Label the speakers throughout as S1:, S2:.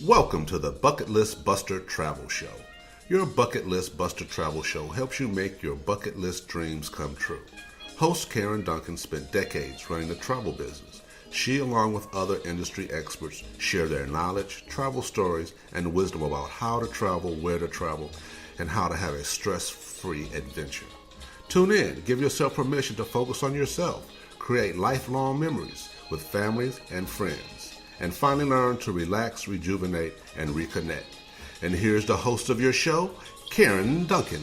S1: Welcome to the Bucket List Buster Travel Show. Your Bucket List Buster Travel Show helps you make your bucket list dreams come true. Host Karen Duncan spent decades running the travel business. She, along with other industry experts, share their knowledge, travel stories, and wisdom about how to travel, where to travel, and how to have a stress-free adventure. Tune in, give yourself permission to focus on yourself, create lifelong memories with families and friends, and finally learn to relax, rejuvenate, and reconnect. And here's the host of your show, Karen Duncan.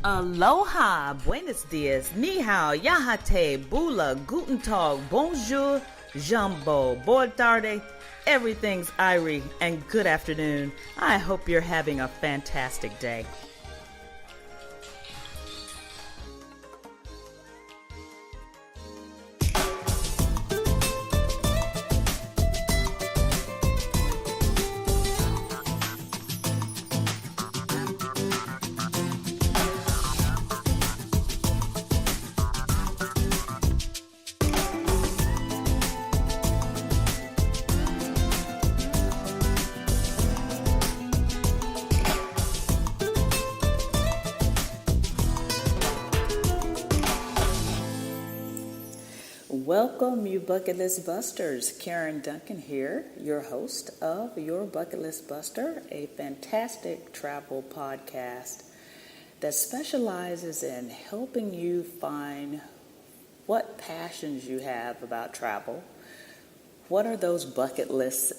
S2: Aloha, buenos dias, ni hao, yahate, bula, guten tag, bonjour, jumbo, boa tarde, everything's Irie, and good afternoon. I hope you're having a fantastic day. Welcome, you Bucket List Busters. Karen Duncan here, your host of Your Bucket List Buster, a fantastic travel podcast that specializes in helping you find what passions you have about travel. What are those bucket list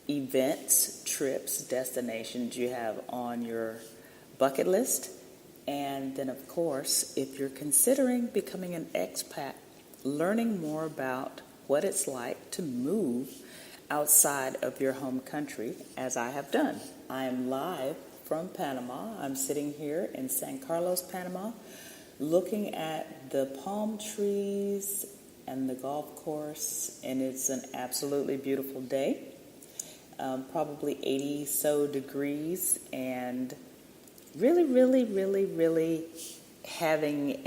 S2: events, trips, destinations you have on your bucket list? And then, of course, if you're considering becoming an expat, learning more about what it's like to move outside of your home country, as I have done. I am live from Panama. I'm sitting here in San Carlos, Panama, looking at the palm trees and the golf course, and it's an absolutely beautiful day. Probably 80 so degrees, and really having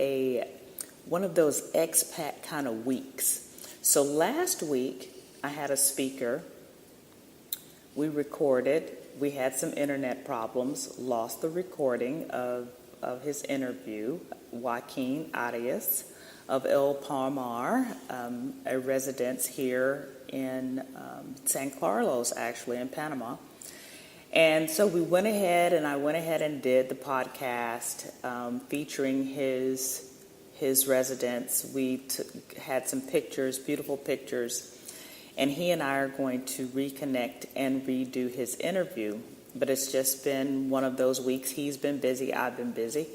S2: one of those expat kind of weeks. So last week, I had a speaker. We recorded. We had some internet problems, lost the recording of his interview. Joaquin Arias of El Palmar, a residence here in San Carlos, actually, in Panama. And so I went ahead and did the podcast featuring his residence. We had some pictures, beautiful pictures, and he and I are going to reconnect and redo his interview. But it's just been one of those weeks. He's been busy, I've been busy.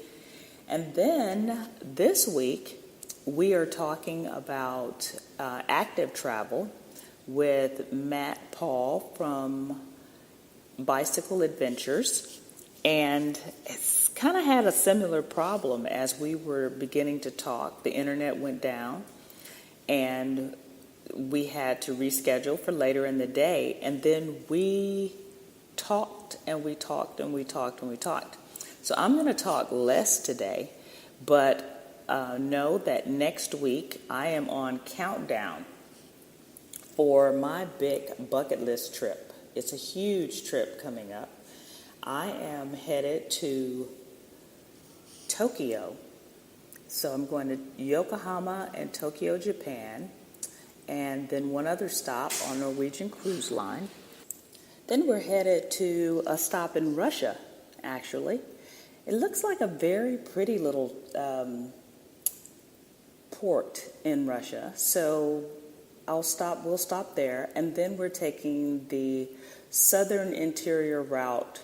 S2: And then this week, we are talking about active travel with Matt Paul from Bicycle Adventures. And it's kind of had a similar problem as we were beginning to talk. The internet went down, and we had to reschedule for later in the day. And then we talked and we talked and we talked and we talked. So I'm going to talk less today, but know that next week I am on countdown for my big bucket list trip. It's a huge trip coming up. I am headed to Tokyo. So I'm going to Yokohama and Tokyo, Japan, and then one other stop on Norwegian Cruise Line. Then we're headed to a stop in Russia, actually. It looks like a very pretty little port in Russia. So we'll stop there, and then we're taking the southern interior route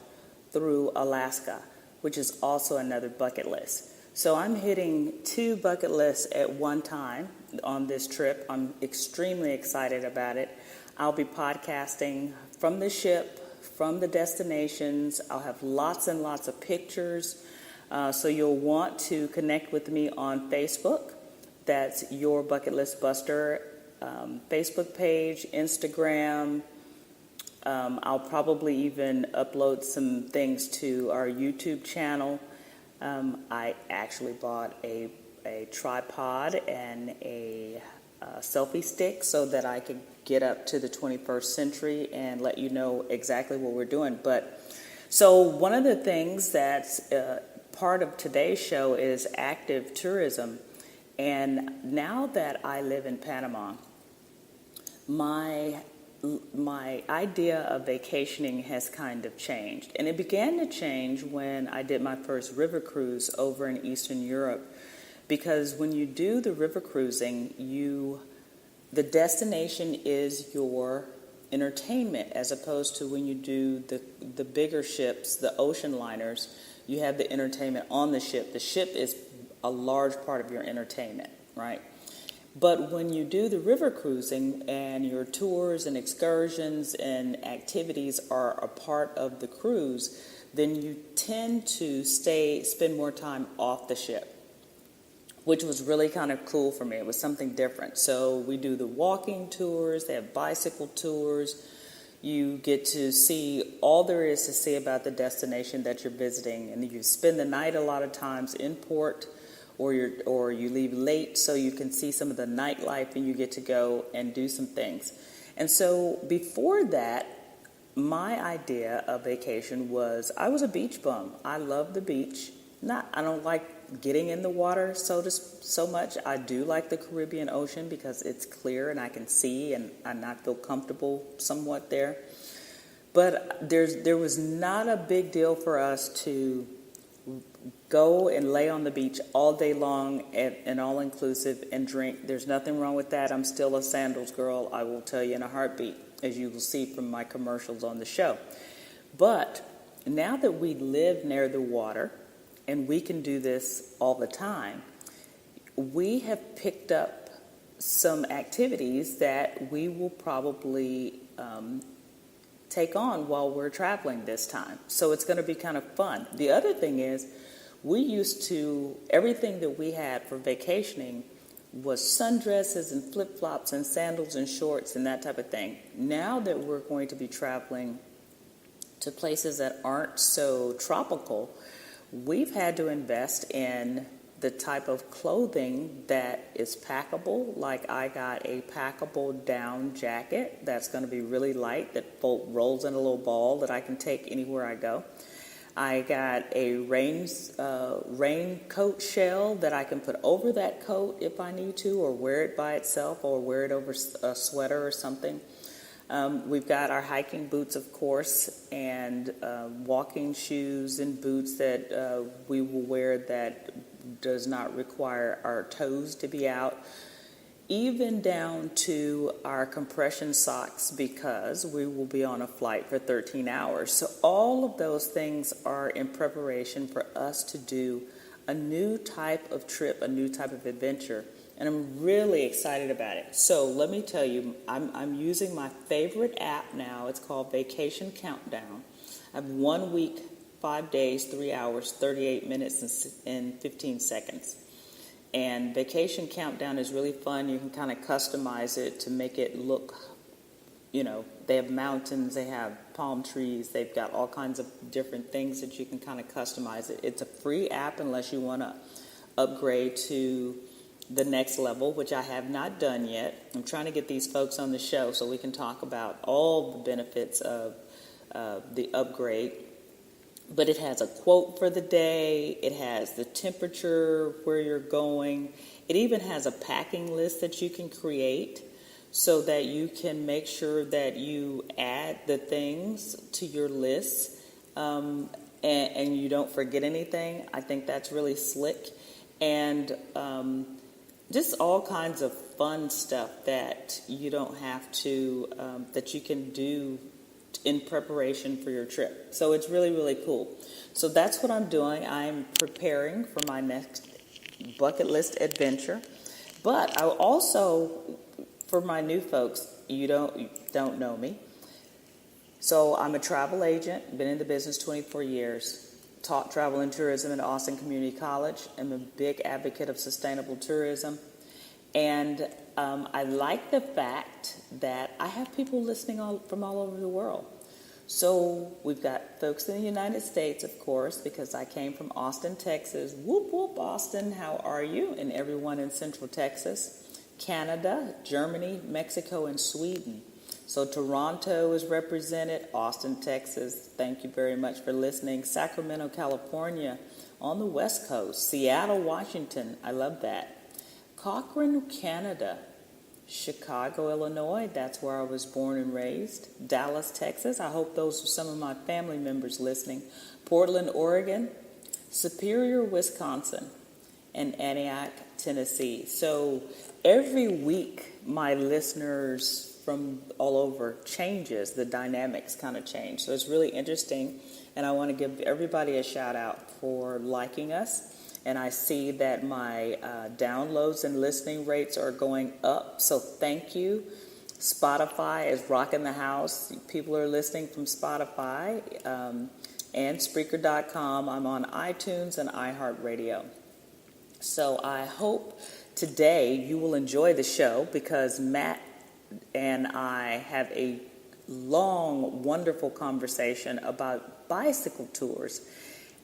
S2: through Alaska, which is also another bucket list. So I'm hitting 2 bucket lists at one time on this trip. I'm extremely excited about it. I'll be podcasting from the ship, from the destinations. I'll have lots and lots of pictures. So you'll want to connect with me on Facebook. That's Your Bucket List Buster Facebook page, Instagram. I'll probably even upload some things to our YouTube channel. I actually bought a tripod and a selfie stick so that I could get up to the 21st century and let you know exactly what we're doing. But so one of the things that's part of today's show is active tourism. And now that I live in Panama, my idea of vacationing has kind of changed. And it began to change when I did my first river cruise over in Eastern Europe. Because when you do the river cruising, the destination is your entertainment, as opposed to when you do the bigger ships, the ocean liners, you have the entertainment on the ship. The ship is a large part of your entertainment, right? But when you do the river cruising and your tours and excursions and activities are a part of the cruise, then you tend to spend more time off the ship, which was really kind of cool for me. It was something different. So we do the walking tours, they have bicycle tours. You get to see all there is to see about the destination that you're visiting. And you spend the night a lot of times in port, or you leave late so you can see some of the nightlife and you get to go and do some things. And so before that, my idea of vacation was, I was a beach bum. I love the beach. I don't like getting in the water so much. I do like the Caribbean Ocean because it's clear and I can see and I feel comfortable somewhat there. But there was not a big deal for us to go and lay on the beach all day long and all-inclusive and drink. There's nothing wrong with that. I'm still a sandals girl, I will tell you in a heartbeat, as you will see from my commercials on the show. But now that we live near the water, and we can do this all the time, we have picked up some activities that we will probably take on while we're traveling this time. So it's going to be kind of fun. The other thing is, everything that we had for vacationing was sundresses and flip-flops and sandals and shorts and that type of thing. Now that we're going to be traveling to places that aren't so tropical, we've had to invest in the type of clothing that is packable. Like I got a packable down jacket that's going to be really light, that rolls in a little ball that I can take anywhere I go. I got a raincoat shell that I can put over that coat if I need to, or wear it by itself, or wear it over a sweater or something. We've got our hiking boots, of course, and walking shoes and boots that we will wear that does not require our toes to be out, even down to our compression socks, because we will be on a flight for 13 hours. So all of those things are in preparation for us to do a new type of trip, a new type of adventure. And I'm really excited about it. So let me tell you, I'm using my favorite app now. It's called Vacation Countdown. I have 1 week, 5 days, 3 hours, 38 minutes, and 15 seconds. And Vacation Countdown is really fun. You can kind of customize it to make it look, they have mountains, they have palm trees, they've got all kinds of different things that you can kind of customize it. It's a free app unless you want to upgrade to the next level, which I have not done yet. I'm trying to get these folks on the show so we can talk about all the benefits of the upgrade. But it has a quote for the day. It has the temperature, where you're going. It even has a packing list that you can create so that you can make sure that you add the things to your list and you don't forget anything. I think that's really slick. And just all kinds of fun stuff that you don't have to, that you can do in preparation for your trip. So it's really, really cool. So that's what I'm doing. I'm preparing for my next bucket list adventure. But I also, for my new folks, you don't know me. So I'm a travel agent, been in the business 24 years, taught travel and tourism at Austin Community College. I'm a big advocate of sustainable tourism. And I like the fact that I have people listening from all over the world. So we've got folks in the United States, of course, because I came from Austin, Texas. Whoop, whoop, Austin, how are you? And everyone in Central Texas. Canada, Germany, Mexico, and Sweden. So Toronto is represented, Austin, Texas, thank you very much for listening, Sacramento, California, on the West Coast, Seattle, Washington, I love that, Cochrane, Canada, Chicago, Illinois, that's where I was born and raised, Dallas, Texas, I hope those are some of my family members listening, Portland, Oregon, Superior, Wisconsin, and Antioch, Tennessee. So every week my listeners from all over changes, the dynamics kind of change. So it's really interesting, and I want to give everybody a shout out for liking us. And I see that my downloads and listening rates are going up, so thank you. Spotify is rocking the house. People are listening from Spotify and Spreaker.com. I'm on iTunes and iHeartRadio. So I hope today you will enjoy the show, because Matt and I have a long, wonderful conversation about bicycle tours.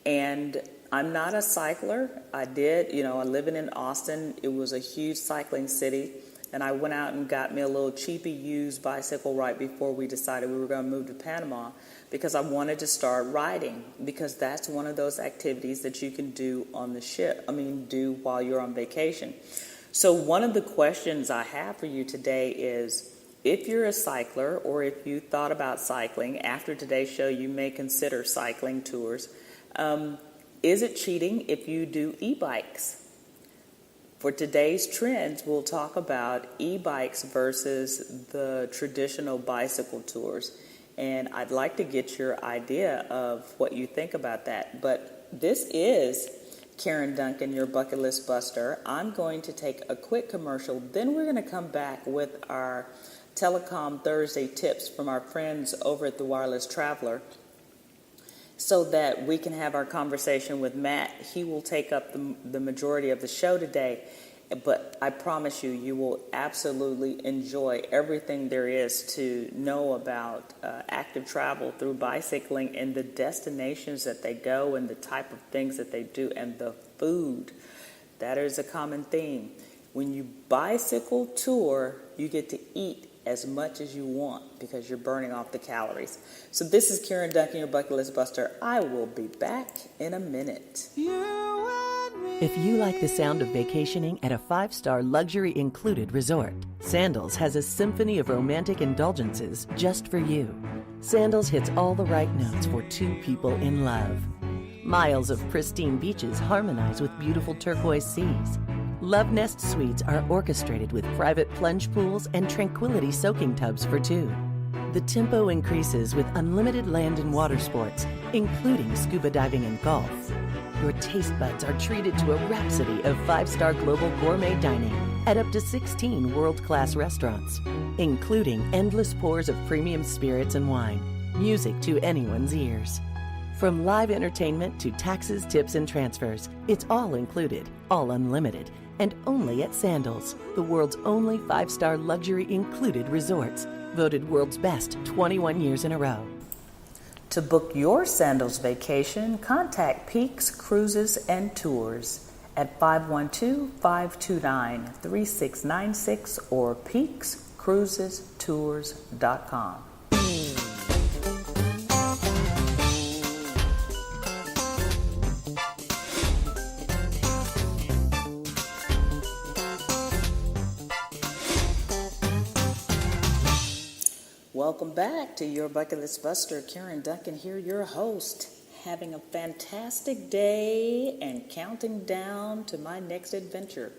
S2: And I'm not a cycler. I living in Austin, it was a huge cycling city. And I went out and got me a little cheapy used bicycle right before we decided we were going to move to Panama, because I wanted to start riding, because that's one of those activities that you can do on the ship. Do while you're on vacation. So one of the questions I have for you today is, if you're a cycler, or if you thought about cycling, after today's show you may consider cycling tours, is it cheating if you do e-bikes? For today's trends, we'll talk about e-bikes versus the traditional bicycle tours. And I'd like to get your idea of what you think about that. But this is Karen Duncan, your bucket list buster. I'm going to take a quick commercial. Then we're going to come back with our Telecom Thursday tips from our friends over at the Wireless Traveler, so that we can have our conversation with Matt. He will take up the majority of the show today. But I promise you, you will absolutely enjoy everything there is to know about active travel through bicycling, and the destinations that they go, and the type of things that they do, and the food. That is a common theme. When you bicycle tour, you get to eat as much as you want, because you're burning off the calories. So this is Karen Duncan, your bucket list buster. I will be back in a minute.
S3: If you like the sound of vacationing at a 5-star luxury included resort, Sandals has a symphony of romantic indulgences just for you. Sandals hits all the right notes for two people in love. Miles of pristine beaches harmonize with beautiful turquoise seas. Love Nest Suites are orchestrated with private plunge pools and tranquility soaking tubs for two. The tempo increases with unlimited land and water sports, including scuba diving and golf. Your taste buds are treated to a rhapsody of 5-star global gourmet dining at up to 16 world-class restaurants, including endless pours of premium spirits and wine, music to anyone's ears. From live entertainment to taxes, tips, and transfers, it's all included, all unlimited, and only at Sandals, the world's only 5-star luxury included resorts, voted world's best 21 years in a row.
S2: To book your Sandals vacation, contact Peaks Cruises and Tours at 512-529-3696 or peakscruisestours.com. Welcome back to your Bucket List Buster. Karen Duncan here, your host, having a fantastic day and counting down to my next adventure.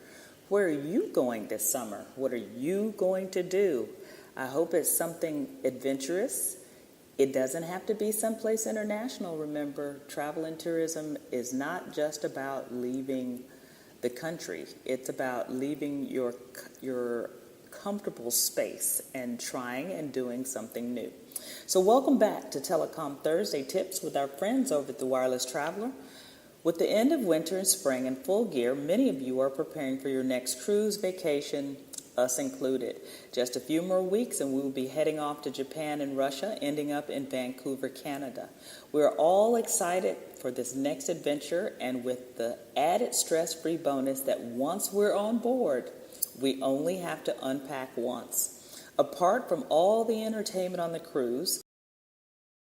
S2: Where are you going this summer? What are you going to do? I hope it's something adventurous. It doesn't have to be someplace international. Remember, travel and tourism is not just about leaving the country. It's about leaving your comfortable space and trying and doing something new. So welcome back to Telecom Thursday Tips with our friends over at the Wireless Traveler. With the end of winter and spring in full gear, many of you are preparing for your next cruise, vacation, us included. Just a few more weeks and we will be heading off to Japan and Russia, ending up in Vancouver, Canada. We're all excited for this next adventure, and with the added stress-free bonus that once we're on board, We only have to unpack once. Apart from all the entertainment on the cruise,